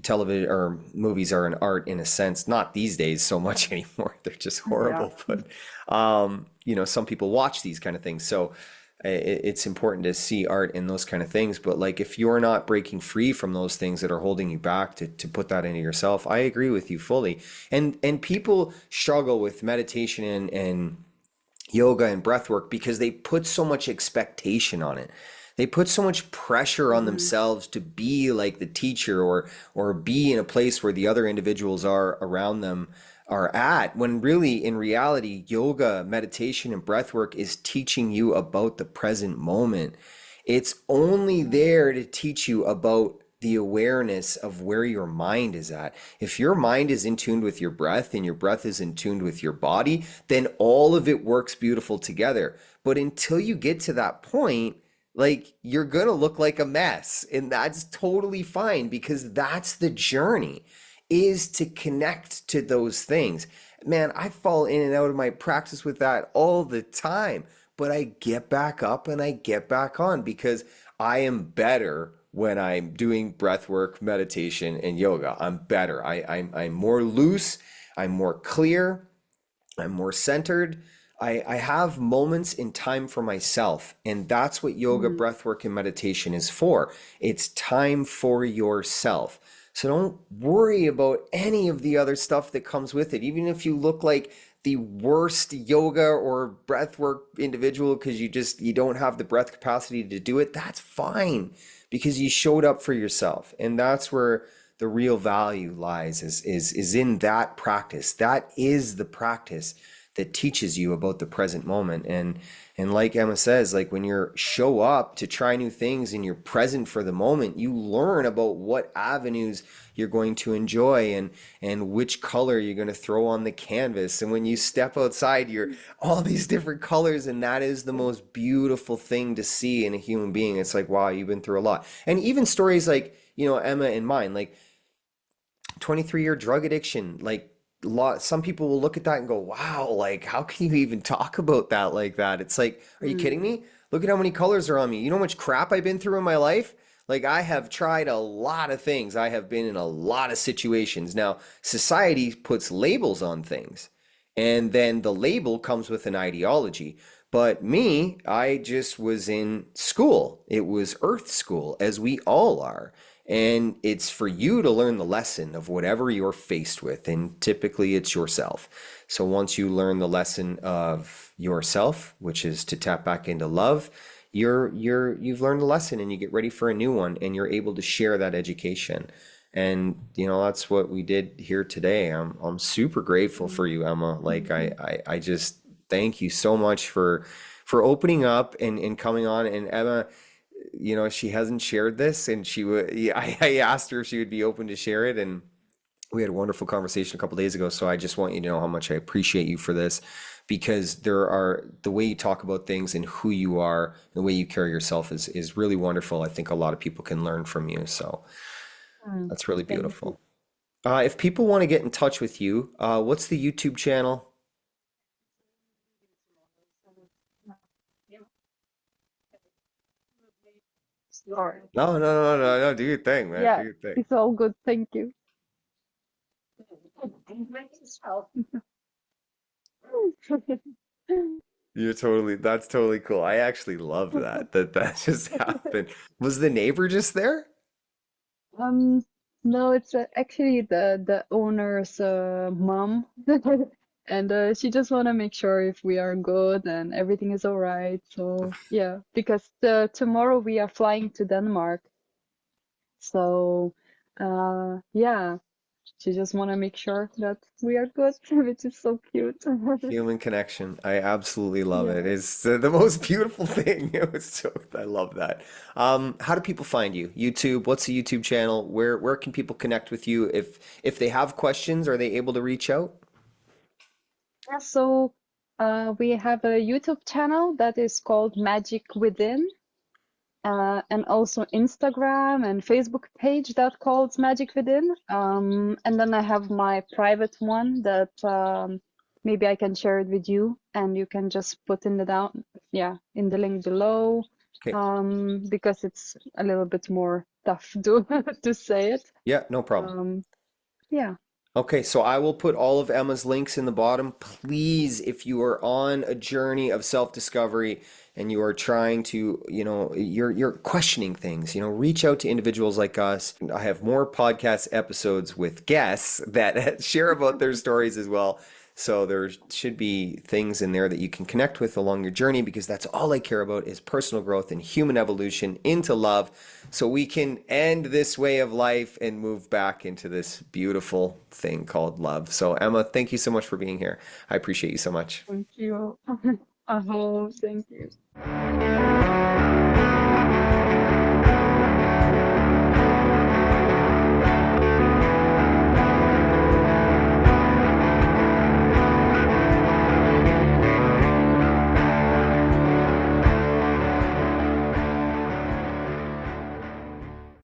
television or movies are an art in a sense, not these days so much anymore. They're just yeah. horrible. But, some people watch these kind of things. So it's important to see art in those kind of things. But like, if you're not breaking free from those things that are holding you back to put that into yourself, I agree with you fully. And people struggle with meditation and yoga and breath work because they put so much expectation on it. They put so much pressure on Mm, themselves to be like the teacher or be in a place where the other individuals are around them are at, when really in reality yoga, meditation and breath work is teaching you about the present moment. It's only there to teach you about the awareness of where your mind is at. If your mind is in tune with your breath and your breath is in tune with your body, then all of it works beautiful together. But until you get to that point, like, you're gonna look like a mess, and that's totally fine because that's the journey, is to connect to those things. Man, I fall in and out of my practice with that all the time, but I get back up and I get back on because I am better when I'm doing breath work, meditation, and yoga. I'm better. I'm more loose. I'm more clear. I'm more centered. I have moments in time for myself, and that's what yoga, mm, breath work, and meditation is for. It's time for yourself. So don't worry about any of the other stuff that comes with it. Even if you look like the worst yoga or breath work individual because you don't have the breath capacity to do it, that's fine because you showed up for yourself. And that's where the real value lies, is in that practice. That is the practice that teaches you about the present moment. And like Emma says, like, when you show up to try new things and you're present for the moment, you learn about what avenues you're going to enjoy and which color you're going to throw on the canvas. And when you step outside, you're all these different colors, and that is the most beautiful thing to see in a human being. It's like, wow, you've been through a lot. And even stories like, Emma and mine, like 23-year drug addiction, like, some people will look at that and go, wow, like, how can you even talk about that like that? It's like, are you kidding mm, me? Look at how many colors are on me. You know how much crap I've been through in my life? Like, I have tried a lot of things. I have been in a lot of situations. Now, society puts labels on things, and then the label comes with an ideology. But me, I just was in school. It was earth school, as we all are. And it's for you to learn the lesson of whatever you're faced with. And typically it's yourself. So once you learn the lesson of yourself, which is to tap back into love, you've learned the lesson and you get ready for a new one and you're able to share that education. And that's what we did here today. I'm super grateful for mm, you, Emma. Like, mm. I just thank you so much for opening up and coming on. And Emma, she hasn't shared this, and she would. Yeah, I asked her if she would be open to share it, and we had a wonderful conversation a couple days ago. So I just want you to know how much I appreciate you for this, because the way you talk about things and who you are, the way you carry yourself is really wonderful. I think a lot of people can learn from you. So Mm. that's really Thank you. beautiful. If people want to get in touch with you, what's the YouTube channel? Sorry. No, no, no, no, no. Do your thing, man. Do Yeah, your thing. it's all good. Thank you. That's totally cool. I actually love that just happened. Was the neighbor just there? Um, no, it's actually the owner's mom, and she just want to make sure if we are good and everything is all right. So yeah, because tomorrow we are flying to Denmark. So yeah, she just want to make sure that we are good, which is so cute. Human connection. I absolutely love it. Yeah. It's the most beautiful thing. I love that. How do people find you? YouTube, what's the YouTube channel? Where can people connect with you? If they have questions, are they able to reach out? Yeah, so we have a YouTube channel that is called Magic Within. and also Instagram and Facebook page that calls Magic Within. And then I have my private one that maybe I can share it with you, and you can just put in the down, yeah, in the link below, Okay. because it's a little bit more tough to to say it. Yeah, no problem. Um, yeah. Okay, so I will put all of Emma's links in the bottom. Please, if you are on a journey of self-discovery and you are trying to, you're questioning things, reach out to individuals like us. I have more podcast episodes with guests that share about their stories as well. So there should be things in there that you can connect with along your journey, because that's all I care about is personal growth and human evolution into love, so we can end this way of life and move back into this beautiful thing called love. So Emma, thank you so much for being here. I appreciate you so much. Thank you. Thank you.